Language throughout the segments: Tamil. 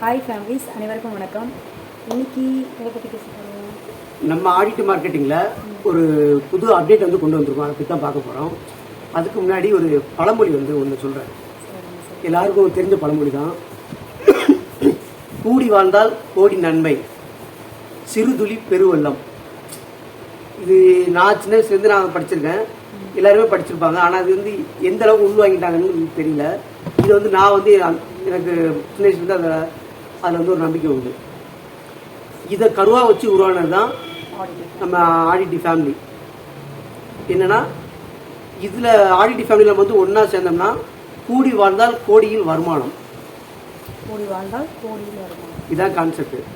ஹாய் ஃபேமிலிஸ், அனைவருக்கும் வணக்கம். இன்னைக்கு எதை பற்றி பேச போகிறோம்? நம்ம ஆடிட் மார்க்கெட்டிங்கில் ஒரு புது அப்டேட் வந்து கொண்டு வந்திருக்கோம். அதை பற்றி தான் பார்க்க போகிறோம். அதுக்கு முன்னாடி ஒரு பழமொழி வந்து ஒன்று சொல்கிறேன். எல்லாருக்கும் தெரிஞ்ச பழமொழி தான். கூடி வாழ்ந்தால் கோடி நன்மை, சிறுதுளி பெருவெள்ளம். இது நான் சின்ன வயசுலேருந்து நான் படிச்சிருக்கேன், எல்லாருமே படிச்சிருப்பாங்க. ஆனால் அது வந்து எந்த அளவுக்கு உள்வாங்கிட்டாங்கன்னு தெரியல. இது வந்து நான் வந்து எனக்கு சின்ன வயசுலேருந்து அதில் வந்து ஒரு நம்பிக்கை உண்டு. இதை கருவாக வச்சு உருவானது தான் நம்ம ஆடிட்டி ஃபேமிலி. என்னன்னா, இதில் ஆடிட்டி ஃபேமிலியில் நம்ம வந்து ஒன்றா சேர்ந்தோம்னா கூடி வாழ்ந்தால் கோடியில் வருமானம். கூடி வாழ்ந்தால் கோடியில் வருமானம், இதுதான் கான்செப்ட்.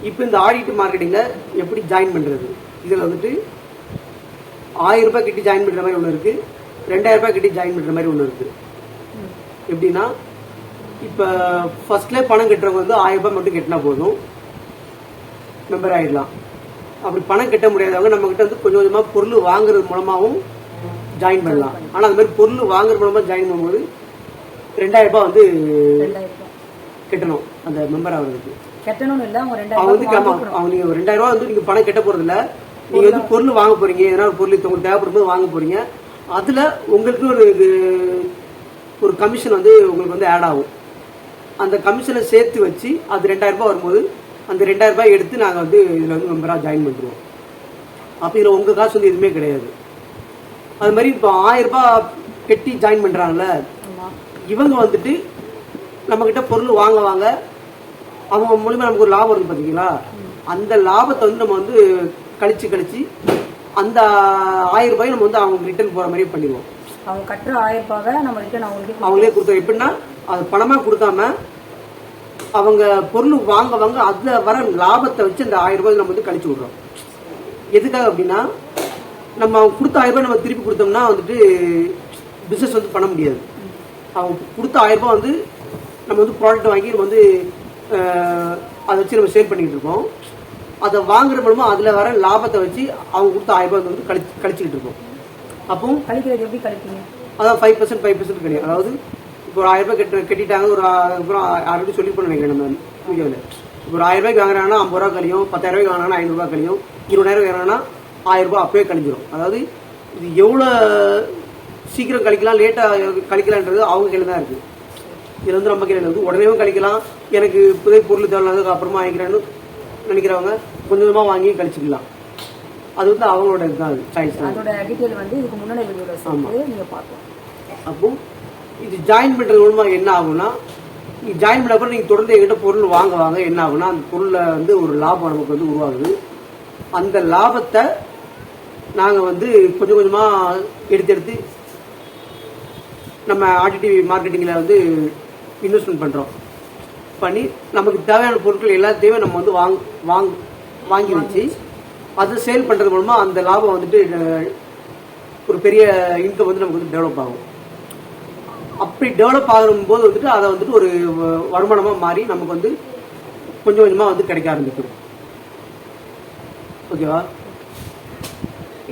இப்போ இந்த ஆடிட் மார்க்கெட்டிங்கில் எப்படி ஜாயின் பண்ணுறது? இதில் வந்துட்டு 1000 ரூபாய் கட்டி ஜாயின் பண்ணுற மாதிரி ஒன்று இருக்குது, 2000 ரூபாய் கட்டி ஜாயின் பண்ணுற மாதிரி ஒன்று இருக்குது. எப்படின்னா, இப்போ ஃபர்ஸ்ட்லேயே பணம் கட்டுறவங்க வந்து 1000 ரூபாய் மட்டும் கட்டினா போதும், மெம்பர் ஆகிடலாம். அப்படி பணம் கட்ட முடியாதவங்க நம்மக்கிட்ட வந்து கொஞ்சம் கொஞ்சமாக பொருள் வாங்குறது மூலமாகவும் ஜாயின் பண்ணலாம். ஆனால் அது மாதிரி பொருள் வாங்குறது மூலமாக ஜாயின் பண்ணும்போது 2000 ரூபாய் வந்து கட்டணும் அந்த மெம்பர் ஆகிறதுக்கு. கட்டணும்னு இல்லை, அவங்க நீங்கள் 2000 ரூபா வந்து நீங்கள் பணம் கட்ட போகிறது இல்லை. நீங்கள் வந்து பொருள் வாங்க போகிறீங்க, ஏன்னா ஒரு பொருள் உங்களுக்கு தேவைப்படும் போது வாங்க போகிறீங்க. அதில் உங்களுக்கு ஒரு கமிஷன் வந்து உங்களுக்கு வந்து ஆட் ஆகும். அந்த கமிஷனை சேர்த்து வச்சு அது 2000 ரூபாய் வரும்போது அந்த 2000 ரூபாய் எடுத்து நாங்கள் வந்து இதில் வந்து மெம்பராக ஜாயின் பண்ணுறோம். அப்போ இதில் உங்கள் காசு வந்து எதுவுமே கிடையாது. அது மாதிரி இப்போ 1000 ரூபாய் கட்டி ஜாயின் பண்ணுறாங்கல்ல, இவங்க வந்துட்டு நம்மக்கிட்ட பொருள் வாங்க அவங்க மூலிமா நமக்கு ஒரு லாபம் வருது பார்த்தீங்களா? அந்த லாபத்தை வந்து நம்ம வந்து கழிச்சு அந்த 1000 ரூபாய் நம்ம வந்து அவங்க ரிட்டர்ன் போகிற மாதிரி பண்ணிடுவோம். அவங்க கட்டுற 1000 ரூபாய் நம்ம ரிட்டர்ன் அவங்களே கொடுத்தோம். எப்படின்னா, அது பணமாக கொடுக்காம அவங்க பொருள் வாங்க அதில் வர லாபத்தை வச்சு அந்த 1000 ரூபாய் நம்ம வந்து கழிச்சு விடுறோம். எதுக்காக அப்படின்னா, நம்ம அவங்க கொடுத்த 1000 ரூபாய் நம்ம திருப்பி கொடுத்தோம்னா வந்துட்டு பிஸ்னஸ் வந்து பண்ண முடியாது. அவங்க கொடுத்த 1000 ரூபாய் வந்து நம்ம வந்து ப்ராடக்ட் வாங்கி நம்ம வந்து அதை வச்சு நம்ம சேல் பண்ணிக்கிட்டு இருக்கோம். அதை வாங்குற மூலமாக அதில் வர லாபத்தை வச்சு அவங்க கொடுத்த 1000 ரூபாய் வந்து கழிச்சுக்கிட்டு இருக்கோம். அப்போ கழிக்கிறது எப்படி கழிப்பீங்க? அதான் 5% கிடையாது. அதாவது இப்போ ஒரு 1000 ரூபாய் கட்டிட்டாங்க, ஒரு அப்புறம் ஆல்ரெடி சொல்லி போன நினைக்கிறேன் நம்ம வீடியோவில். இப்போ ஒரு 1000 ரூபாய்க்கு வாங்குறாங்கன்னா 50 ரூபா கழியும், 10,000 ரூபாய்க்கு வாங்கினா 500 ரூபாய் கழியும், 20,000 வாங்கினா 1000 ரூபாய் அப்பவே கழிஞ்சிடும். அதாவது இது எவ்வளோ சீக்கிரம் கழிக்கலாம், லேட்டாக கழிக்கலான்றது அவங்க கையில் தான் இருக்குது. இதில் வந்து நம்ம கையில் வந்து உடனேவும் கழிக்கலாம், எனக்கு புதிய பொருள் தேவையில்லாததுக்கு அப்புறமா வாங்கிக்கிறேன்னு நினைக்கிறவங்க கொஞ்சம் கொஞ்சமாக வாங்கி கழிச்சிக்கலாம். அது வந்து அவங்களோட இதுதான் சாய்ஸ். அதோட டீடைல் வந்து இதுக்கு முன்னாடி வீடியோல சேர்த்து நீங்க பார்க்கலாம். அப்போ இது ஜாயின் பண்றது மூலமாக என்ன ஆகும்னா, நீ ஜாயின் பண்ண அப்புறம் நீங்கள் தொடர்ந்து எங்கிட்ட பொருள் வாங்க என்ன ஆகும்னா, அந்த பொருளில் வந்து ஒரு லாபம் நமக்கு வந்து உருவாகுது. அந்த லாபத்தை நாங்கள் வந்து கொஞ்சம் கொஞ்சமாக எடுத்து நம்ம ஆடிட்டிவ் மார்க்கெட்டிங்கில் வந்து இன்வெஸ்ட்மெண்ட் பண்ணுறோம். பண்ணி நமக்கு தேவையான பொருட்கள் எல்லாத்தையுமே நம்ம வந்து வாங்கி வச்சு அதை சேல் பண்ணுறது மூலமாக அந்த லாபம் வந்துட்டு ஒரு பெரிய இன்கம் வந்து நமக்கு வந்து டெவலப் ஆகும். அப்படி டெவலப் ஆகும்போது வந்துட்டு அதை வந்துட்டு ஒரு வருமானமாக மாறி நமக்கு வந்து கொஞ்சம் கொஞ்சமாக வந்து கிடைக்க ஆரம்பிக்கும். ஓகேவா?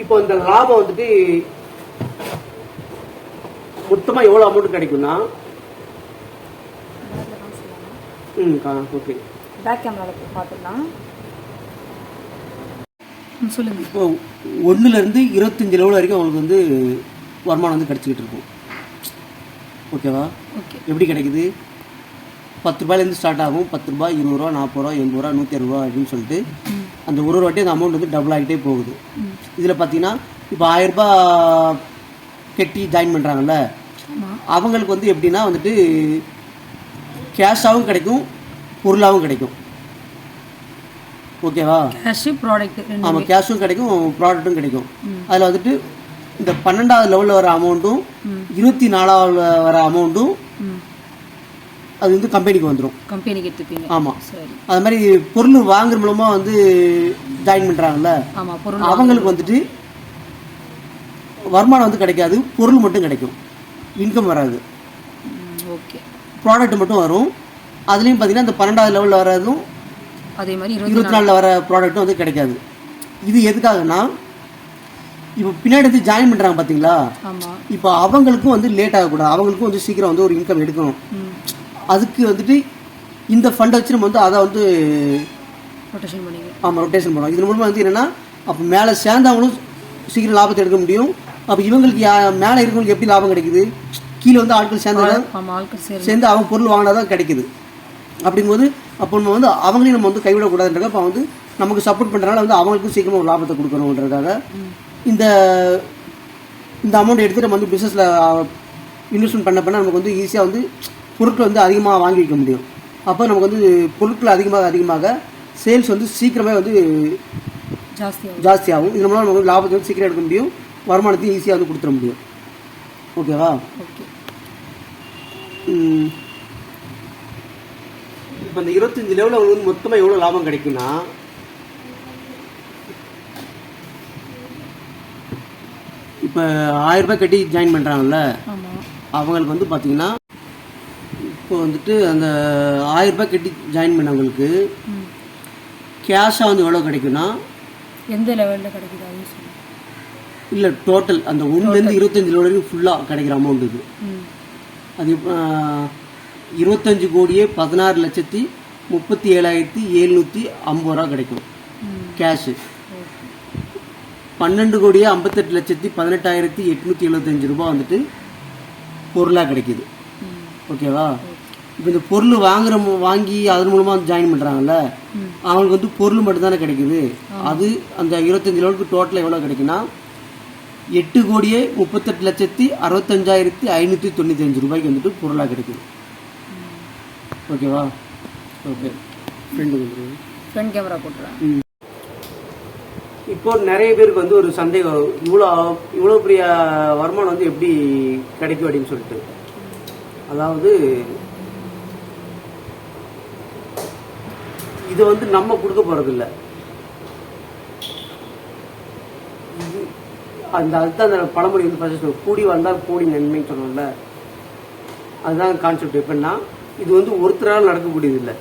இப்போ இந்த லாபம் வந்துட்டு மொத்தமாக எவ்வளோ அமௌண்ட் கிடைக்கும்னா, ஓகே, பேக் கேமரால பார்த்துக்கலாம். சொல்லுங்க. இப்போ 1லேருந்து 25 லெவல் வரைக்கும் அவங்களுக்கு வந்து வருமானம் வந்து கிடைச்சிக்கிட்டு இருக்கும். ஓகேவா? ஓகே. எப்படி கிடைக்குது? 10 ரூபாயிலேருந்து ஸ்டார்ட் ஆகும். 10 ரூபாய், 20 ரூபா, 40 ரூபா, 80 ரூபா, 160 ரூபா அப்படின்னு சொல்லிட்டு அந்த ஒரு வாட்டி அந்த அமௌண்ட் வந்து டபுள் ஆகிட்டே போகுது. இதில் பார்த்தீங்கன்னா, இப்போ 1000 ரூபாய் கட்டி ஜாயின் பண்ணுறாங்கல்ல, அவங்களுக்கு வந்து எப்படின்னா வந்துட்டு கேஷாகவும் கிடைக்கும், பொருளாகவும் கிடைக்கும். ஓகேவா? கேஷ் ப்ராடக்ட், ஆமாம், கேஷும் கிடைக்கும், ப்ராடக்ட்டும் கிடைக்கும். அதில் வந்துட்டு இந்த 12வது லெவலில் வர அமௌண்ட்டும் 24வது வர அமௌண்ட்டும் அது வந்து கம்பெனிக்கு வந்துடும். கம்பெனிக்கு எடுத்துப்பீங்க. ஆமாம், அது மாதிரி பொருள் வாங்குற மூலமாக வந்து ஜாயின் பண்ணுறாங்கல்ல, அவங்களுக்கு வந்துட்டு வருமானம் வந்து கிடைக்காது, பொருள் மட்டும் கிடைக்கும், இன்கம் வராது. ஓகே. ப்ராடக்ட் மட்டும் வரும். அதுலேயும் பார்த்தீங்கன்னா இந்த 12வது லெவலில் வரதும் அதே மாதிரி 24ல் வர ப்ராடக்ட்டும் வந்து கிடைக்காது. இது எதுக்காகனா, இப்போ பின்னாடி வந்து ஜாயின் பண்ணுறாங்க பார்த்தீங்களா, இப்போ அவங்களுக்கும் வந்து லேட் ஆகக்கூடாது, அவங்களுக்கும் வந்து சீக்கிரம் வந்து ஒரு இன்கம் எடுக்கணும். அதுக்கு வந்துட்டு இந்த ஃபண்டை வச்சு நம்ம வந்து அதை வந்து ரொட்டேஷன் பண்ணிங்க. ஆமாம் ரொட்டேஷன் பண்ணுவோம். இதன் மூலமாக வந்து என்னென்னா அப்போ மேலே சேர்ந்தவங்களும் சீக்கிரம் லாபத்தை எடுக்க முடியும். அப்போ இவங்களுக்கு மேலே இருக்கிறவங்களுக்கு எப்படி லாபம் கிடைக்குது? கீழே வந்து ஆட்கள் சேர்ந்து அவங்க பொருள் வாங்கினா தான் கிடைக்குது. அப்படிங்கும்போது அப்போ நம்ம வந்து அவங்களையும் நம்ம வந்து கைவிடக்கூடாதுன்றக்காக அப்போ வந்து நமக்கு சப்போர்ட் பண்ணுறதுனால வந்து அவங்களுக்கும் சீக்கிரமாக ஒரு லாபத்தை கொடுக்கணுன்றதுக்காக இந்த அமௌண்ட் எடுத்து நம்ம வந்து பிஸ்னஸில் இன்வெஸ்ட்மெண்ட் பண்ண நமக்கு வந்து ஈஸியாக வந்து பொருட்கள் வந்து அதிகமாக வாங்கி வைக்க முடியும். அப்போ நமக்கு வந்து பொருட்கள் அதிகமாக சேல்ஸ் வந்து சீக்கிரமே வந்து ஜாஸ்தியாகும். இது மூலம் நமக்கு லாபத்தை வந்து சீக்கிரம் எடுக்க முடியும், வருமானத்தையும் ஈஸியாக வந்து கொடுத்துட முடியும். ஓகேவா? இப்போ இந்த 25 லெவலில் அவங்களுக்கு வந்து மொத்தமாக எவ்வளோ லாபம் கிடைக்குன்னா, இப்போ 1000 ரூபாய் கட்டி ஜாயின் பண்ணுறாங்கல்ல, அவங்களுக்கு வந்து பார்த்தீங்கன்னா இப்போ வந்துட்டு அந்த 1000 ரூபாய் கட்டி ஜாயின் பண்ணவங்களுக்கு கேஷாக வந்து எவ்வளோ கிடைக்குன்னா, எந்த லெவலில் கிடைக்குது இல்லை டோட்டல் அந்த 1லேருந்து 25 லெவல் வரைக்கும் ஃபுல்லாக கிடைக்கிற அமௌண்ட் இது. அது 25,16,37,750 ரூபா கிடைக்கும் கேஷு. 12,58,18,875 ரூபா வந்துட்டு பொருளாக கிடைக்கிது. ஓகேவா? இப்போ இந்த பொருள் வாங்கி அதன் மூலமாக ஜாயின் பண்ணுறாங்கல்ல, அவங்களுக்கு வந்து பொருள் மட்டும்தானே கிடைக்குது. அது அந்த 25 லெவலுக்கு டோட்டலாக எவ்வளோ கிடைக்குன்னா 8,68,65,595 ரூபாய்க்கு வந்துட்டு பொருளாக கிடைக்குது. ஓகேவா? ஓகே, ஃப்ரண்ட் கேமரா போட்டுறேன். இப்போ நிறைய பேருக்கு வந்து ஒரு சந்தேகம், இவ்வளோ பெரிய வருமானம் வந்து எப்படி கிடைக்கும் அப்படின்னு சொல்லிட்டு. அதாவது இதை வந்து நம்ம கொடுக்க போறதில்ல, அதுதான் அந்த பழமொழி வந்து ஃபர்ஸ்ட் கூடி வந்தால் கூடி நன்மைன்னு சொன்னோம்ல, அதுதான் கான்செப்ட். எப்படின்னா இது வந்து ஒருத்தரால் நடக்கக்கூடியது இல்லை.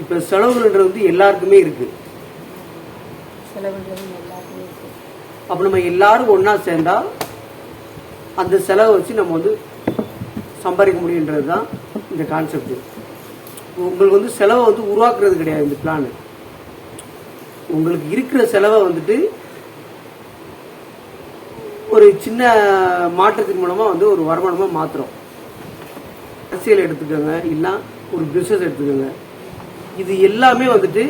இப்போ செலவுகள்ன்றது வந்து எல்லாருக்குமே இருக்கு. அப்போ நம்ம எல்லாரும் ஒன்றா சேர்ந்தா அந்த செலவை வச்சு நம்ம வந்து சம்பாதிக்க முடியுன்றது தான் இந்த கான்செப்ட். உங்களுக்கு வந்து செலவை வந்து உருவாக்குறது கிடையாது இந்த பிளான். உங்களுக்கு இருக்கிற செலவை வந்துட்டு ஒரு சின்ன மாற்றத்தின் மூலமா வந்து ஒரு வருமானமா மாத்துறோம். அரசியல் எடுத்துக்கோங்க, இல்ல ஒரு பிசினஸ் எடுத்துக்கோங்க, இது எல்லாமே வந்துட்டு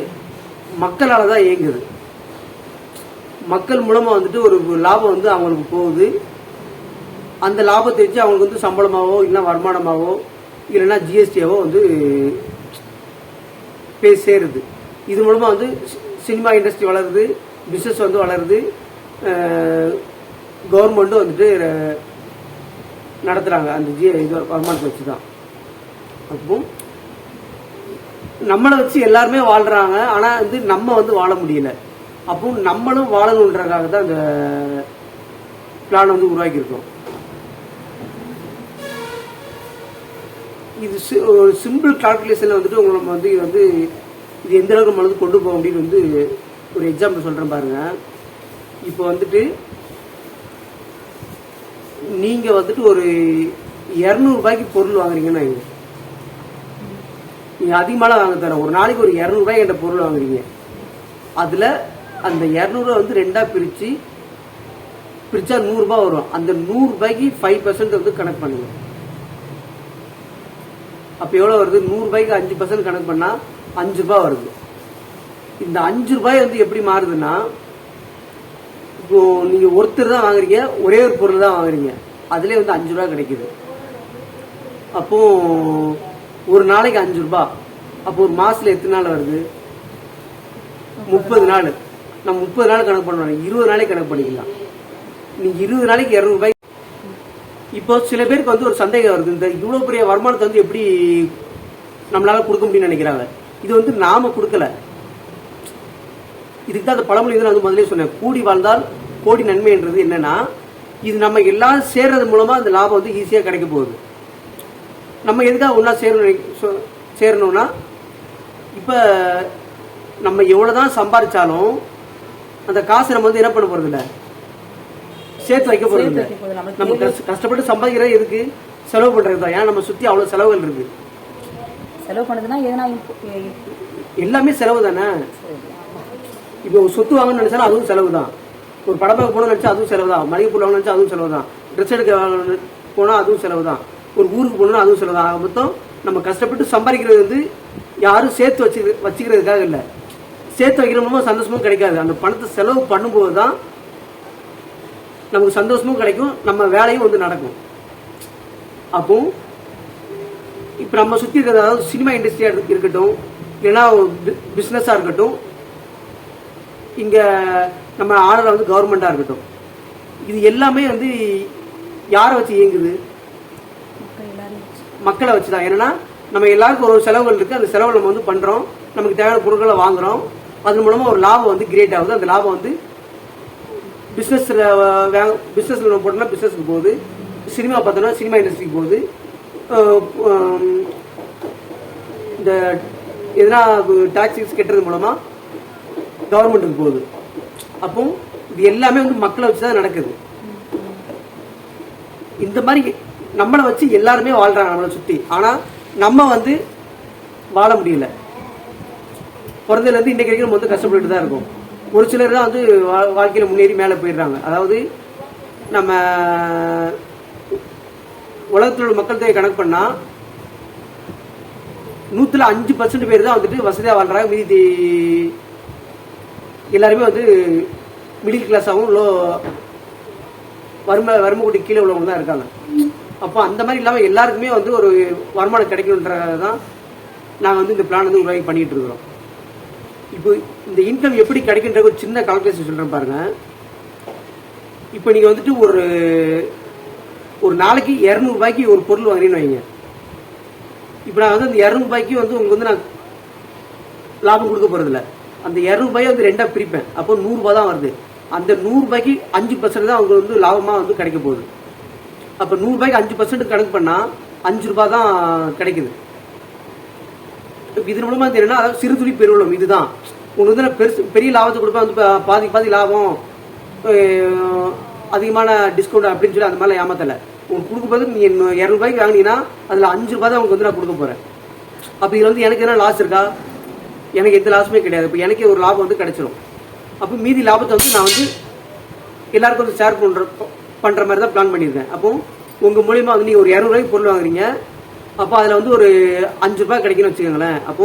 மக்களால தான் இயங்குது. மக்கள் மூலமா வந்துட்டு ஒரு லாபம் வந்து அவங்களுக்கு போகுது. அந்த லாபத்தை வச்சு அவங்களுக்கு வந்து சம்பளமாவோ இல்லைன்னா வருமானமாவோ இல்லைன்னா ஜிஎஸ்டியாவோ வந்து போய் சேருது. இது மூலமா வந்து சினிமா இண்டஸ்ட்ரி வளருது, பிசினஸ் வந்து வளருது, கவர்மெண்ட்டும் வந்துட்டு நடத்துறாங்க அந்த வருமானத்தை வச்சு தான். அப்போ நம்மளை வச்சு எல்லாருமே வாழ்றாங்க, ஆனா வந்து நம்ம வந்து வாழ முடியல. அப்போ நம்மளும் வாழணுன்றதுக்காக தான் இந்த பிளான் வந்து உருவாக்கி இருக்கோம். இது ஒரு சிம்பிள் கால்குலேஷன்ல வந்துட்டு உங்களுக்கு வந்து இது எந்த அளவுக்கு நம்ம வந்து கொண்டு போக முடியும் வந்து ஒரு எக்ஸாம்பிள் சொல்றேன் பாருங்க. இப்போ வந்துட்டு நீங்க வந்துட்டு ஒரு 200 ரூபாய்க்கு பொருள் வாங்குறீங்கன்னா, நீங்க அதிகமாலாம் வாங்க தர ஒரு நாளைக்கு ஒரு 200 ரூபாய்க்கு என்ற பொருள் வாங்குறீங்க. அதுல அந்த 200 வந்து ரெண்டா பிரிச்சா 100 ரூபாய் வரும். அந்த 100 ரூபாய்க்கு 5% வந்து கணக்கு பண்ணுங்க. அப்ப எவ்வளவு வருது? 100 ரூபாய்க்கு 5% கணக்கு பண்ணா 5 ரூபாய் வருது. இந்த 5 ரூபாய் வந்து எப்படி மாறுதுன்னா, இப்போ நீங்க ஒருத்தர் தான் வாங்குறீங்க, ஒரே ஒரு பொருள் தான் வாங்குறீங்க, அதுல வந்து 5 ரூபாய் கிடைக்குது. அப்போ ஒரு நாளைக்கு 5 ரூபாய், அப்போ ஒரு மாசத்துல எத்தனை நாள் வருது? 30 நாள். நம்ம 30 நாள் கணக்கு பண்ணுவோம், 20 நாளைக்கு கணக்கு பண்ணிக்கலாம். நீங்க 20 நாளைக்கு 200 ரூபாய். இப்போ சில பேருக்கு வந்து ஒரு சந்தேகம் வருது, இந்த இவ்வளவு பெரிய வருமானத்தை வந்து எப்படி நம்மளால கொடுக்க முடியும்னு நினைக்கிறாங்க. இது வந்து நாம கொடுக்கல. இதுக்கு தான் அந்த பழமொழி வந்து நான் முதலே சொன்னேன், கூடி வாழ்ந்தால் கோடி நன்மைன்றது என்னன்னா, இது நம்ம எல்லாரும் சேர்றது மூலமா அந்த லாபம் வந்து ஈஸியா கிடைக்க போகுது. நம்ம எதுக்காக ஒன்னா சேரணும்னா, இப்ப நம்ம எவ்வளவுதான் சம்பாதிச்சாலும் அந்த காசு நம்ம வந்து என்ன பண்ண போறது இல்ல, சேர்த்து வைக்க போறது இல்ல. நம்ம கஷ்டப்பட்டு சம்பாதிக்கிறது எதுக்கு? செலவு பண்றது தான். ஏன்னா நம்ம சுத்தி அவ்வளவு செலவுகள் இருக்கு. செலவு பண்ணுதுன்னா எதனா எல்லாமே செலவு தானே. இப்போ சொத்து வாங்கணும்னு நினைச்சாலும் அதுவும் செலவு தான். ஒரு படம் பார்க்க போகணும்னு நினைச்சா அதுவும் செலவு தான். மளிகை பொருள் வாங்கணும்னு நினைச்சா அதுவும் செலவு தான். ட்ரெஸ் எடுக்க போனால் அதுவும் செலவு தான். ஒரு ஊருக்கு போகணும்னா அதுவும் செலவு தான். மொத்தம் நம்ம கஷ்டப்பட்டு சம்பாதிக்கிறது வந்து யாரும் சேர்த்து வச்சுக்கிறதுக்காக இல்லை. சேர்த்து வைக்கிறோமோ சந்தோஷமும் கிடைக்காது. அந்த பணத்தை செலவு பண்ணும்போது தான் நமக்கு சந்தோஷமும் கிடைக்கும், நம்ம வேலையும் வந்து நடக்கும். அப்போ இப்போ நம்ம சுற்றி இருக்கிற, அதாவது சினிமா இண்டஸ்ட்ரியாக இருக்கட்டும், இல்லைன்னா பிஸ்னஸாக இருக்கட்டும், இங்கே நம்ம ஆளுநர் வந்து கவர்மெண்ட்டாக இருக்கட்டும், இது எல்லாமே வந்து யாரை வச்சு இயங்குது? மக்களை வச்சு தான். ஏன்னா நம்ம எல்லாருக்கும் ஒரு செலவுகள் இருக்குது. அந்த செலவு நம்ம வந்து பண்ணுறோம், நமக்கு தேவையான பொருட்களை வாங்குகிறோம். அதன் மூலமாக ஒரு லாபம் வந்து கிரியேட் ஆகுது. அந்த லாபம் வந்து பிஸ்னஸில் நம்ம போட்டோம்னா பிஸ்னஸுக்கு போகுது, சினிமா பார்த்தோம்னா சினிமா இண்டஸ்ட்ரிக்கு போகுது, இந்த எதனா டாக்ஸிஸ் கட்டுறது மூலமாக கவர்மெண்ட்டுக்கு போகுது. அப்போ இது எல்லாமே வந்து மக்களை வச்சு தான் நடக்குது. இந்த மாதிரி நம்மளை வச்சு எல்லாருமே வாழ்றாங்க நம்மளை சுற்றி. ஆனால் நம்ம வந்து வாழ முடியல. பிறந்ததுலேருந்து இன்றைக்கு வரைக்கும் நம்ம வந்து கஷ்டப்பட்டு தான் இருக்கோம். ஒரு சிலர் தான் வந்து வாழ்க்கையில் முன்னேறி மேலே போயிடுறாங்க. அதாவது நம்ம உலகத்தில் உள்ள மக்கள் தொகை கணக்கு பண்ணால் 100% பேர் தான் வந்துட்டு வசதியாக வாழ்றாங்க. மீதி எல்லாருமே வந்து மிடில் கிளாஸாகவும் வறுமை கூட்டி கீழே உள்ளவங்க தான் இருக்காங்க. அப்போ அந்த மாதிரி இல்லாமல் எல்லாருக்குமே வந்து ஒரு வருமானம் கிடைக்கணுன்றதான் நாங்கள் வந்து இந்த பிளான் வந்து உருவாக்கி பண்ணிட்டு இருக்கிறோம். இப்போ இந்த இன்கம் எப்படி கிடைக்கின்ற ஒரு சின்ன கால்குலேஷன் சொல்கிறேன் பாருங்க. இப்போ நீங்கள் வந்துட்டு ஒரு நாளைக்கு 200 ரூபாய்க்கு ஒரு பொருள் வாங்குறீங்கன்னு வைங்க. இப்போ நான் வந்து அந்த 200 ரூபாய்க்கு வந்து உங்களுக்கு வந்து நான் லாபம் கொடுக்க போகிறதில்ல. அந்த 200 ரூபாயை வந்து ரெண்டாக பிரிப்பேன். அப்போ 100 ரூபாய் தான் வருது. அந்த 100 ரூபாய்க்கு 5% தான் உங்களுக்கு வந்து லாபமாக வந்து கிடைக்க போகுது. அப்போ 100 ரூபாய்க்கு 5% கணக்கு பண்ணால் 5 ரூபாய் தான் கிடைக்குது. இதன் மூலமாக வந்து என்னன்னா, அதாவது சிறு துளி பெருவளம். இதுதான் உங்களுக்கு வந்து நான் பெரிய லாபத்தை கொடுப்பேன், வந்து பாதி லாபம், அதிகமான டிஸ்கவுண்ட் அப்படின்னு சொல்லி அந்த மாதிரிலாம் ஏமாத்தலை. உங்களுக்கு கொடுக்க போது நீங்கள் 200 ரூபாய்க்கு வாங்கினீங்கன்னா அதில் 5 ரூபாய் தான் உங்களுக்கு வந்து நான் கொடுக்க போகிறேன். அப்போ இதில் வந்து எனக்கு என்ன லாஸ் இருக்கா? எனக்கு எந்த லாஸுமே கிடையாது. இப்போ எனக்கு ஒரு லாபம் வந்து கிடைச்சிரும். அப்போ மீதி லாபத்தை வந்து நான் வந்து எல்லாருக்கும் வந்து ஷேர் பண்ணுற மாதிரி தான் பிளான் பண்ணியிருக்கேன். அப்போ உங்கள் மூலியமாக வந்து நீங்கள் ஒரு 200 ரூபாய்க்கு பொருள் வாங்குறீங்க. அப்போ அதில் வந்து ஒரு 5 ரூபாய் கிடைக்குன்னு வச்சுக்கோங்களேன். அப்போ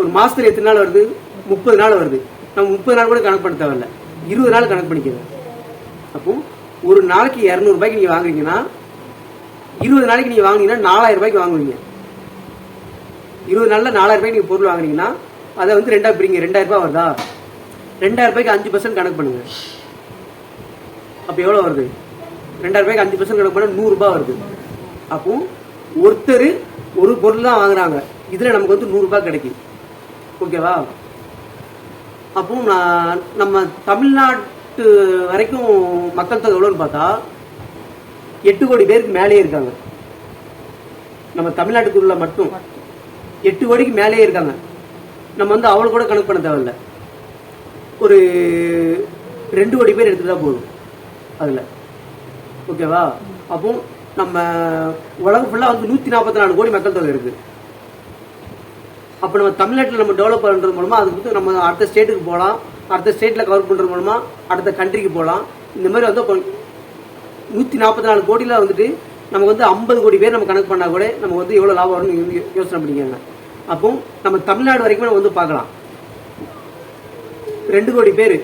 ஒரு மாதத்தில் எத்தனை நாள் வருது? 30 நாள் வருது. நம்ம 30 நாள் கூட கணக்கு பண்ண தேவையில்லை, 20 நாள் கணக்கு பண்ணிக்கோங்க. அப்போ ஒரு நாளைக்கு 200 ரூபாய்க்கு நீங்கள் வாங்குறீங்கன்னா 20 நாளைக்கு நீங்கள் வாங்கினீங்கன்னா 4000 ரூபாய்க்கு வாங்குவீங்க. 20 நாளில் 4000 ரூபாய்க்கு நீங்கள் பொருள் வாங்குறீங்கன்னா அதை வந்து ரெண்டாக பிரிங்க. 2000 ரூபாய் வருதா? 2000 ரூபாய்க்கு 5% கணக்கு பண்ணுங்க. அப்போ எவ்வளோ வருது? 2000 ரூபாய்க்கு 5% கணக்கு பண்ண 100 ரூபாய் வருது. அப்போ ஒருத்தர் ஒரு பொருள் தான் வாங்குறாங்க, இதில் நமக்கு வந்து 100 ரூபாய் கிடைக்கும். ஓகேவா? அப்போ நம்ம தமிழ்நாட்டு வரைக்கும் மக்கள் தொகை எவ்வளோன்னு பார்த்தா 8 கோடி பேருக்கு மேலேயே இருக்காங்க. நம்ம தமிழ்நாட்டுக்குள்ள மட்டும் 8 கோடிக்கு மேலேயே இருக்காங்க. நம்ம வந்து அவ்வளோ கூட கணக்கு பண்ண தேவையில்லை, ஒரு 2 கோடி பேர் எடுத்துட்டா போதும் அதில். ஓகேவா? அப்போ நம்ம உலகம் ஃபுல்லாக வந்து 144 கோடி மக்கள் தொகை இருக்குது. அப்போ நம்ம தமிழ்நாட்டில் நம்ம டெவலப் பண்ணுறது மூலமாக அதுக்கு வந்து நம்ம அடுத்த ஸ்டேட்டுக்கு போகலாம், அடுத்த ஸ்டேட்டில் கவர் பண்ணுறது மூலமாக அடுத்த கண்ட்ரிக்கு போகலாம். இந்த மாதிரி வந்து 144 கோடியில் வந்துட்டு நமக்கு வந்து 50 கோடி பேர் நம்ம கணக்கு பண்ணால் கூட நமக்கு வந்து எவ்வளோ லாபம் வரும்னு யோசனை பண்ணிக்கோங்க. அப்போ நம்ம தமிழ்நாடு வரைக்கும் நம்ம வந்து பார்க்கலாம், 2 கோடி பேர்.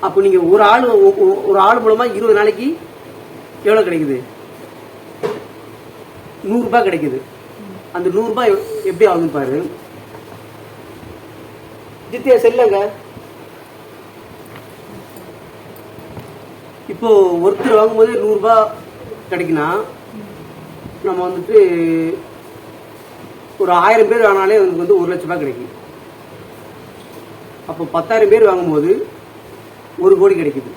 அப்போ நீங்கள் ஒரு ஆள் மூலமாக 20 நாளைக்கு எவ்வளோ கிடைக்குது? 100 ரூபாய் கிடைக்குது. அந்த 100 ரூபாய் எப்படி ஆகுதுன்னு பாரு. ஜித்தியா செல்லுங்க. இப்போ ஒருத்தர் வாங்கும்போது 100 ரூபாய் கிடைக்குன்னா நம்ம வந்துட்டு ஒரு 1000 பேர் வாங்கினாலே நமக்கு வந்து 1 லட்ச ரூபாய் கிடைக்கும். அப்போ 10,000 பேர் வாங்கும்போது 1 கோடி கிடைக்குது.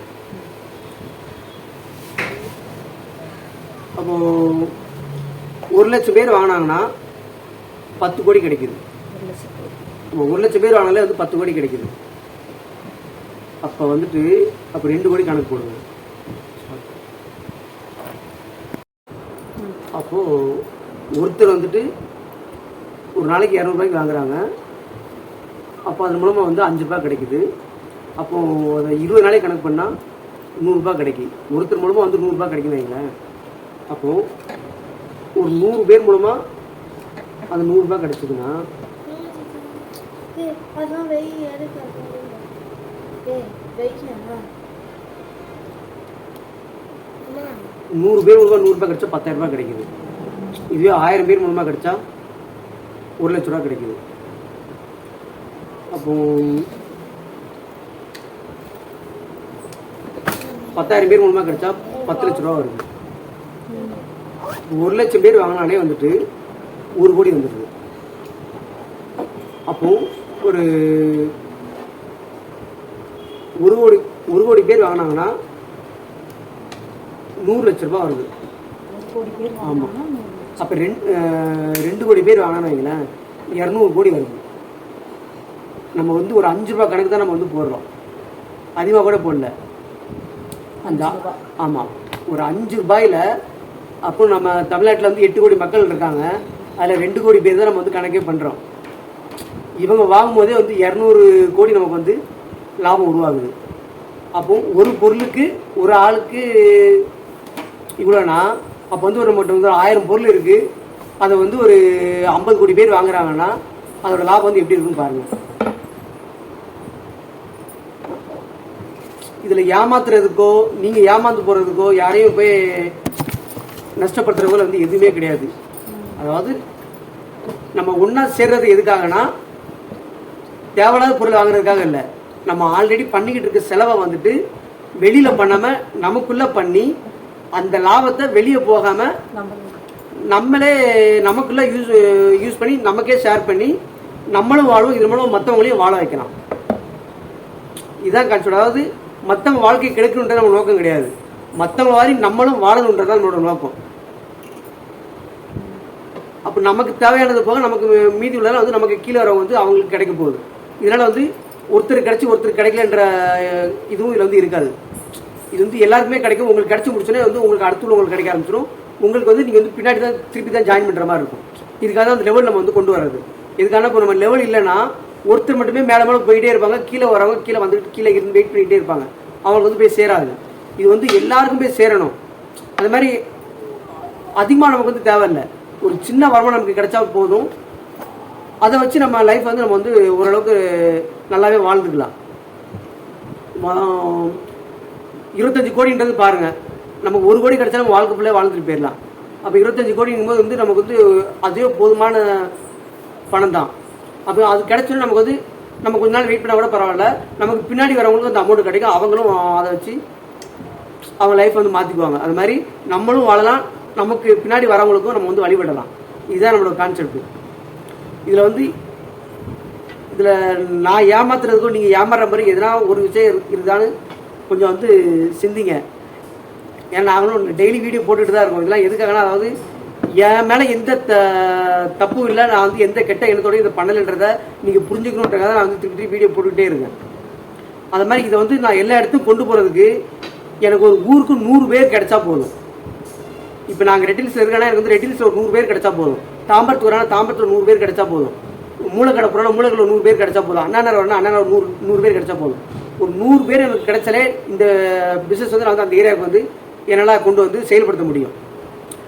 அப்போ 1 லட்சம் பேர் வாங்கினாங்கன்னா 10 கோடி கிடைக்குது. 1 லட்சம் பேர் வாங்கினாலே வந்து 10 கோடி கிடைக்குது. அப்போ வந்துட்டு அப்போ 2 கோடி கணக்கு போடுங்க. அப்போ ஒருத்தர் வந்துட்டு ஒரு நாளைக்கு 200 ரூபாய்க்கு வாங்குறாங்க. அப்போ அது மூலமாக வந்து 5 ரூபாய் கிடைக்குது. அப்போது அதை 20 நாளைக்கு கணக்கு பண்ணால் 100 ரூபாய் கிடைக்கும். ஒருத்தர் மூலமாக வந்து 100 ரூபாய் கிடைக்குன்னு வைங்களேன். அப்போது ஒரு 100 பேர் மூலமாக அந்த 100 ரூபாய் கிடைச்சதுன்னா 100 பேர் மூலமாக 100 ரூபாய் கிடைச்சா 10,000 ரூபாய் கிடைக்குது. இதுவே 1000 பேர் மூலமாக கிடைச்சா 1 லட்ச ரூபா கிடைக்குது. அப்போ 10,000 பேர் மூலமாக கிடைச்சா 10 லட்ச ரூபா வருது. 1 லட்சம் பேர் வாங்கினாலே வந்துட்டு 1 கோடி வந்துடுது. அப்போ ஒரு 1 கோடி பேர் வாங்கினாங்கன்னா 100 லட்ச ரூபாய் வருது. ஆமாம். அப்போ 2 கோடி பேர் வாங்கினாங்களேன் 200 கோடி வருது. நம்ம வந்து ஒரு 5 ரூபாய் கணக்கு தான் நம்ம வந்து போடுறோம், அதிகமாக கூட போடல. அந்த ஆமாம், ஒரு 5 ரூபாயில் அப்போ நம்ம தமிழ்நாட்டில் வந்து 8 கோடி மக்கள் இருக்காங்க. அதில் 2 கோடி பேர் தான் நம்ம வந்து கணக்கே பண்ணுறோம். இவங்க வாங்கும்போதே வந்து 200 கோடி நமக்கு வந்து லாபம் உருவாகுது. அப்போ ஒரு பொருளுக்கு ஒரு ஆளுக்கு இவ்வளோனா, அப்போ வந்து ஒரு மட்டும் வந்து 1000 பொருள் இருக்குது, அதை வந்து ஒரு 50 கோடி பேர் வாங்குறாங்கன்னா அதோட லாபம் வந்து எப்படி இருக்குன்னு பாருங்கள். இதில் ஏமாத்துறதுக்கோ நீங்கள் ஏமாந்து போகிறதுக்கோ யாரையும் போய் நஷ்டப்படுத்துறதுக்கோ வந்து எதுவுமே கிடையாது. அதாவது நம்ம ஒன்றா சேர்றது எதுக்காகனா தேவையில்லாத பொருள் வாங்குறதுக்காக இல்லை. நம்ம ஆல்ரெடி பண்ணிக்கிட்டு இருக்க செலவை வந்துட்டு வெளியில் பண்ணாமல் நமக்குள்ளே பண்ணி அந்த லாபத்தை வெளியே போகாமல் நம்மளே நமக்குள்ளே யூஸ் பண்ணி நமக்கே ஷேர் பண்ணி நம்மளும் வாழும், இது மூலம் மற்றவங்களையும் வாழ வைக்கலாம். இதுதான் கான்செப்ட். அதாவது மற்றவங்க வாழ்க்கை கிடைக்கணுன்றது நம்ம நோக்கம் கிடையாது, மற்றவங்க மாதிரி நம்மளும் வாழணுன்றதான் நம்மளோட நோக்கம். அப்போ நமக்கு தேவையானது போக நமக்கு மீதி உள்ளதால் வந்து நமக்கு கீழே வரவங்க வந்து அவங்களுக்கு கிடைக்க போகுது. இதனால் வந்து ஒருத்தர் கிடைச்சி ஒருத்தர் கிடைக்கலன்ற இதுவும் இதில் வந்து இருக்காது. இது வந்து எல்லாருக்குமே கிடைக்கும். உங்களுக்கு கிடைச்சி முடிச்சோன்னே வந்து உங்களுக்கு அடுத்து உங்களுக்கு கிடைக்க ஆரம்பிச்சிடும். உங்களுக்கு வந்து நீங்கள் வந்து பின்னாடி தான் திருப்பி தான் ஜாயின் பண்ணுற மாதிரி இருக்கும். இதுக்காக தான் அந்த லெவல் நம்ம வந்து கொண்டு வர்றது. இதுக்கான இப்போ நம்ம லெவல் இல்லைன்னா ஒருத்தர் மட்டுமே மேலே மேலே போயிட்டே இருப்பாங்க, கீழே வரவங்க கீழே வந்துட்டு கீழே இருந்து வெயிட் பண்ணிகிட்டே இருப்பாங்க, அவங்களுக்கு வந்து போய் சேராது. இது வந்து எல்லாருக்கும் போய் சேரணும். அது மாதிரி அதிகமாக நமக்கு வந்து தேவையில்லை, ஒரு சின்ன வருமானம் நமக்கு கிடைச்சா போதும். அதை வச்சு நம்ம லைஃப் வந்து நம்ம வந்து ஓரளவுக்கு நல்லாவே வாழ்ந்துக்கலாம். 25 கோடின்றது பாருங்கள், நமக்கு 1 கோடி கிடைச்சா நம்ம வாழ்க்கை பிள்ளைய வாழ்ந்துட்டு போயிடலாம். அப்போ 25 கோடிங்கும் போது வந்து நமக்கு வந்து அதே போதுமான பணம் தான். அப்போ அது கிடைச்சோன்னா நமக்கு வந்து நம்ம கொஞ்ச நாள் வெயிட் பண்ணால் கூட பரவாயில்ல, நமக்கு பின்னாடி வரவங்களுக்கு அந்த அமௌண்ட் கிடைக்கும், அவங்களும் அதை வச்சு அவங்க லைஃப் வந்து மாற்றிக்குவாங்க. அது மாதிரி நம்மளும் வாழலாம், நமக்கு பின்னாடி வரவங்களுக்கும் நம்ம வந்து வழிபடலாம். இதுதான் நம்மளோட கான்செப்ட். இதில் வந்து இதில் நான் ஏமாத்துறதுக்கும் நீங்கள் ஏமாறுற மாதிரி எதனா ஒரு விஷயம் இருந்தான்னு கொஞ்சம் வந்து சிந்திங்க. ஏன்னா நாங்களும் டெய்லி வீடியோ போட்டுட்டு தான் இருக்கோம். இதெல்லாம் எதுக்காகனா, அதாவது என் மேலே எந்த தப்பும் இல்லை, நான் வந்து எந்த கெட்ட எண்ணத்தோட இதை பண்ணலைன்றதை நீங்கள் புரிஞ்சுக்கணுன்றக்காக நான் வந்து திருப்பி வீடியோ போட்டுக்கிட்டே இருக்கேன். அது மாதிரி இதை வந்து நான் எல்லா இடத்துக்கும் கொண்டு போகிறதுக்கு எனக்கு ஒரு ஊருக்கு 100 பேர் கிடைச்சா போதும். இப்போ நாங்கள் ரெட்டில்ஸ் இருக்கேன்னா எனக்கு வந்து ரெட்டில்ஸில் ஒரு 100 பேர் கிடைச்சா போதும். தாம்பரத்துக்கு வரானா தாம்பரத்தில் 100 பேர் கிடைச்சா போதும். மூளைக்கடை போகிறோன்னா மூளைக்கடை 100 பேர் கிடைச்சா போதும். அண்ணா வரனா அண்ணா 100 பேர் கிடைச்சா போதும். ஒரு 100 பேர் எனக்கு கிடைச்சாலே இந்த பிஸ்னஸ் வந்து நான் வந்து அந்த ஏரியாவுக்கு வந்து என்னால் கொண்டு வந்து செயல்படுத்த முடியும்.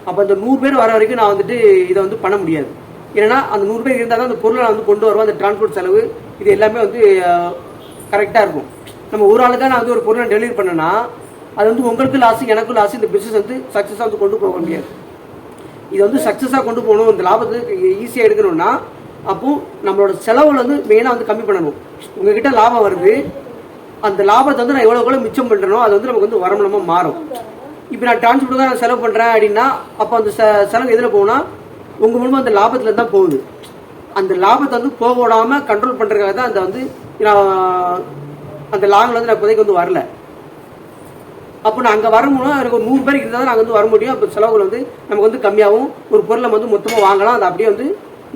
அப்போ அந்த 100 பேர் வர வரைக்கும் நான் வந்துட்டு இதை வந்து பண்ண முடியாது. ஏன்னா அந்த 100 பேர் இருந்தால் தான் அந்த பொருளை நான் வந்து கொண்டு வருவேன். அந்த டிரான்ஸ்போர்ட் செலவு இது எல்லாமே வந்து கரெக்டாக இருக்கும். நம்ம ஒரு ஆளுக்காக நான் வந்து ஒரு பொருளை டெலிவரி பண்ணேன்னா அது வந்து உங்களுக்கு லாஸ், எனக்கும் லாஸ். இந்த பிஸ்னஸ் வந்து சக்ஸஸாக வந்து கொண்டு போக முடியாது. இதை வந்து சக்ஸஸாக கொண்டு போகணும், இந்த லாபத்தை ஈஸியாக எடுக்கணும்னா அப்போது நம்மளோட செலவுல வந்து மெயினாக வந்து கம்மி பண்ணணும். உங்ககிட்ட லாபம் வருது, அந்த லாபத்தை வந்து நான் எவ்வளோ மிச்சம் பண்ணுறனோ அது வந்து நமக்கு வந்து வரம்பலமாக மாறும். இப்போ நான் டிரான்ஸ்போர்ட்டுக்காக நான் செலவு பண்ணுறேன் அப்படின்னா அப்போ அந்த செலவு எதில் போகும்னா உங்கள் மூலமாக அந்த லாபத்தில் தான் போகுது. அந்த லாபத்தை வந்து போக விடாமல் கண்ட்ரோல் பண்ணுறதுக்காக தான் அந்த வந்து நான் அந்த லாங்கில் வந்து நான் இப்போதைக்கு வந்து வரல. அப்போ நான் அங்கே வரும்போது எனக்கு ஒரு 100 பேருக்கு இருந்தால் தான் நாங்கள் வந்து வர முடியும். அப்போ செலவுகள் வந்து நமக்கு வந்து கம்மியாகும். ஒரு பொருளை வந்து மொத்தமாக வாங்கலாம், அதை அப்படியே வந்து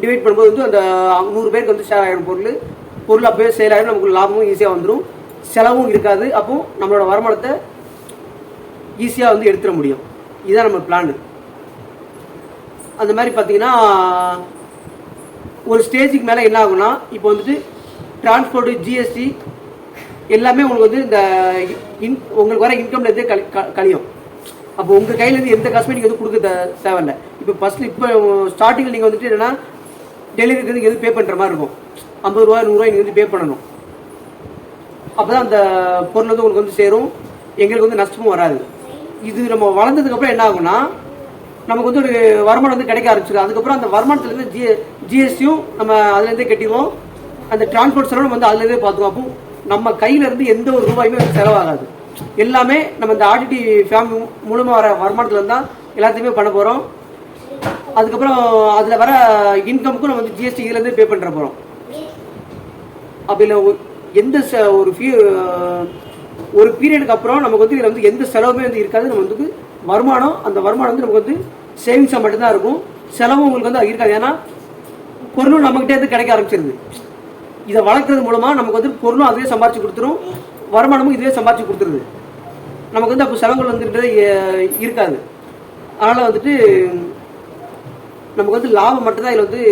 டிவைட் பண்ணும்போது வந்து அந்த 100 பேருக்கு வந்து ஷேர் ஆகிடும். பொருள் அப்படியே சேல் ஆகிடும், நமக்கு லாபமும் ஈஸியாக வந்துடும், செலவும் இருக்காது. அப்போ நம்மளோட வருமானத்தை ஈஸியாக வந்து எடுத்துட முடியும். இதுதான் நம்ம பிளான். அந்த மாதிரி பார்த்தீங்கன்னா ஒரு ஸ்டேஜுக்கு மேலே என்ன ஆகும்னா இப்போ வந்துட்டு டிரான்ஸ்போர்ட்டு ஜிஎஸ்டி எல்லாமே உங்களுக்கு வந்து இந்த உங்களுக்கு வர இன்கம்லேருந்தே கழியும். அப்போ உங்கள் கையிலேருந்து எந்த காசுமே நீங்கள் வந்து கொடுக்க தேவையில்லை. இப்போ ஸ்டார்டிங்கில் நீங்கள் வந்துட்டு என்னென்னா டெலிவரிக்கு வந்து எதுவும் பே பண்ணுற மாதிரி இருக்கும். 50 ரூபா 100 ரூபாய் நீங்கள் வந்து பே பண்ணணும். அப்போ தான் அந்த பொருள் வந்து உங்களுக்கு வந்து சேரும், எங்களுக்கு வந்து நஷ்டமும் வராது. இது நம்ம வளர்ந்ததுக்கப்புறம் என்ன ஆகும்னா நமக்கு வந்து ஒரு வருமானம் வந்து கிடைக்க ஆரம்பிச்சிடும். அதுக்கப்புறம் அந்த வருமானத்துலேருந்து ஜிஎஸ்டியும் நம்ம அதுலேருந்தே கட்டிடுவோம். அந்த டிரான்ஸ்போர்ட் செலவு வந்து அதுலேருந்தே பார்த்துவோம். அப்போ நம்ம கையிலேருந்து எந்த ஒரு ரூபாயுமே செலவாகாது. எல்லாமே நம்ம இந்த ஆர்டிடி ஃபேமிலி மூலமாக வர வருமானத்தில் தான் எல்லாத்தையுமே பண்ண போகிறோம். அதுக்கப்புறம் அதில் வர இன்கமுக்கும் நம்ம வந்து ஜிஎஸ்டி இதுலேருந்து பே பண்ணுற போகிறோம். அப்படி இல்லை எந்த ஒரு பீரியடுக்கு அப்புறம் நமக்கு வந்து இதில் வந்து எந்த செலவுமே வந்து இருக்காது. நம்ம வந்து வருமானம், அந்த வருமானம் வந்து நமக்கு வந்து சேவிங்ஸாக மட்டும்தான் இருக்கும். செலவும் உங்களுக்கு வந்து இருக்காது. ஏன்னா பொருளும் நம்மகிட்டே இருந்து கிடைக்க ஆரம்பிச்சிருது. இதை வளர்க்குறது மூலமாக நமக்கு வந்து பொருளும் அதுவே சம்பாரிச்சு கொடுத்துரும், வருமானமும் இதுவே சம்பாரிச்சு கொடுத்துருது. நமக்கு வந்து அப்போ செலவுகள் வந்துட்டு இருக்காது. அதனால் வந்துட்டு நமக்கு வந்து லாபம் மட்டும்தான் இதில் வந்து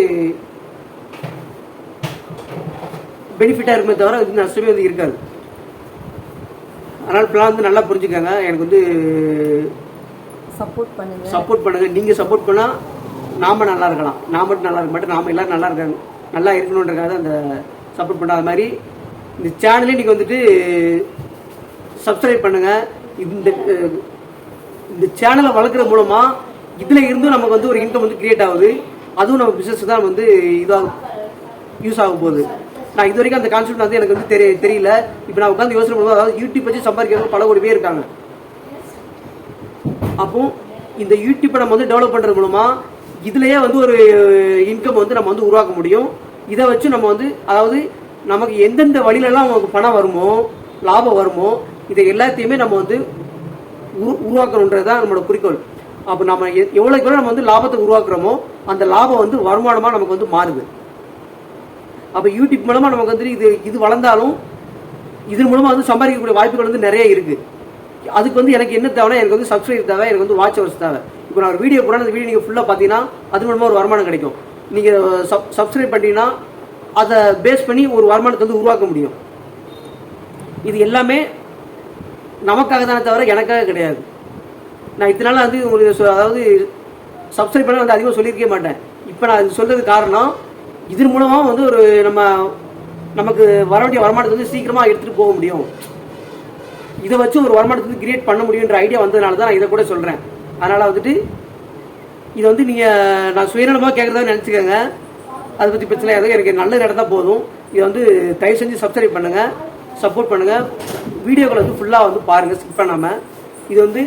பெனிஃபிட்டாக இருக்குமே தவிர வந்து நஷ்டமே வந்து இருக்காது. அதனால் பிளான் வந்து நல்லா புரிஞ்சுக்கோங்க. எனக்கு வந்து சப்போர்ட் பண்ணுங்க. நீங்கள் சப்போர்ட் பண்ணால் நாம் நல்லா இருக்கலாம். நான் மட்டும் நல்லா இருக்க மாட்டேன், நாம் எல்லோரும் நல்லா இருக்கணுன்றக்காக அந்த சப்போர்ட் பண்ணாத மாதிரி இந்த சேனலே நீங்கள் வந்துட்டு சப்ஸ்கிரைப் பண்ணுங்கள். இந்த சேனலை வளர்க்குறது மூலமாக இதில் இருந்தும் நமக்கு வந்து ஒரு இன்கம் வந்து கிரியேட் ஆகுது. அதுவும் நம்ம பிஸ்னஸ் தான் வந்து யூஸ் ஆகும் போகுது. நான் இது வரைக்கும் அந்த கான்செப்ட் வந்து எனக்கு வந்து தெரியல. இப்போ நான் உட்காந்து யோசனை பண்ணுவோம். அதாவது யூடியூப் வச்சு சம்பாதிக்கிறவங்க பல கோடி பேர் இருக்காங்க. அப்போ இந்த யூடியூப்பை நம்ம வந்து டெவலப் பண்ணுறது மூலமாக இதுலேயே வந்து ஒரு இன்கம் வந்து நம்ம வந்து உருவாக்க முடியும். இதை வச்சு நம்ம வந்து அதாவது நமக்கு எந்தெந்த வழியிலலாம் நமக்கு பணம் வருமோ, லாபம் வருமோ, இதை எல்லாத்தையுமே நம்ம வந்து உருவாக்கணுன்றது தான் நம்மளோட குறிக்கோள். அப்போ நம்ம எவ்வளோக்கு நம்ம வந்து லாபத்தை உருவாக்குறோமோ அந்த லாபம் வந்து வருமானமாக நமக்கு வந்து மாறுது. அப்போ யூடியூப் மூலமாக நமக்கு வந்து இது வளர்ந்தாலும் இதன் மூலமாக வந்து சம்பாதிக்கக்கூடிய வாய்ப்புகள் வந்து நிறைய இருக்குது. அதுக்கு வந்து எனக்கு என்ன தேவைன்னா எனக்கு வந்து சப்ஸ்கிரைப் தேவை, எனக்கு வந்து வாட்ச் ஹவர்ஸ் தேவை. இப்போ நான் ஒரு வீடியோ போனால் அந்த வீடியோ நீங்கள் ஃபுல்லாக பார்த்தீங்கன்னா அது மூலமாக ஒரு வருமானம் கிடைக்கும். நீங்கள் சப்ஸ்கிரைப் பண்ணிட்டீங்கன்னா அதை பேஸ் பண்ணி ஒரு வருமானத்தை வந்து உருவாக்க முடியும். இது எல்லாமே நமக்காக தானே தவிர எனக்காக கிடையாது. நான் இத்தனால வந்து உங்களுக்கு அதாவது சப்ஸ்கிரைப் பண்ண வந்து அதிகமாக சொல்லியிருக்கே மாட்டேன். இப்போ நான் இது சொல்கிறது காரணம் இதன் மூலமாக வந்து ஒரு நமக்கு வர வேண்டிய வருமானத்தை வந்து சீக்கிரமாக எடுத்துகிட்டு போக முடியும். இதை வச்சு ஒரு வருமானத்தை வந்து கிரியேட் பண்ண முடியுன்ற ஐடியா வந்ததுனால தான் நான் இதை கூட சொல்கிறேன். அதனால் வந்துட்டு இதை வந்து நீங்கள் நான் சுயநலமாக கேட்குறதா நினச்சிக்கோங்க. அதை பற்றி பிரச்சனை எதுவும் எனக்கு நல்ல இடம் தான் போதும். இதை வந்து தயவு செஞ்சு சப்ஸ்கிரைப் பண்ணுங்கள், சப்போர்ட் பண்ணுங்கள். வீடியோக்களை வந்து ஃபுல்லாக வந்து பாருங்கள், ஸ்கிப் பண்ணாமல். இது வந்து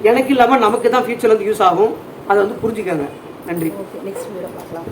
எனக்கு இல்லாமல் நமக்கு தான் ஃபியூச்சரில் வந்து யூஸ் ஆகும். அதை வந்து புரிஞ்சுக்கோங்க. நன்றி. நெக்ஸ்ட் வீடியோ பார்க்கலாம்.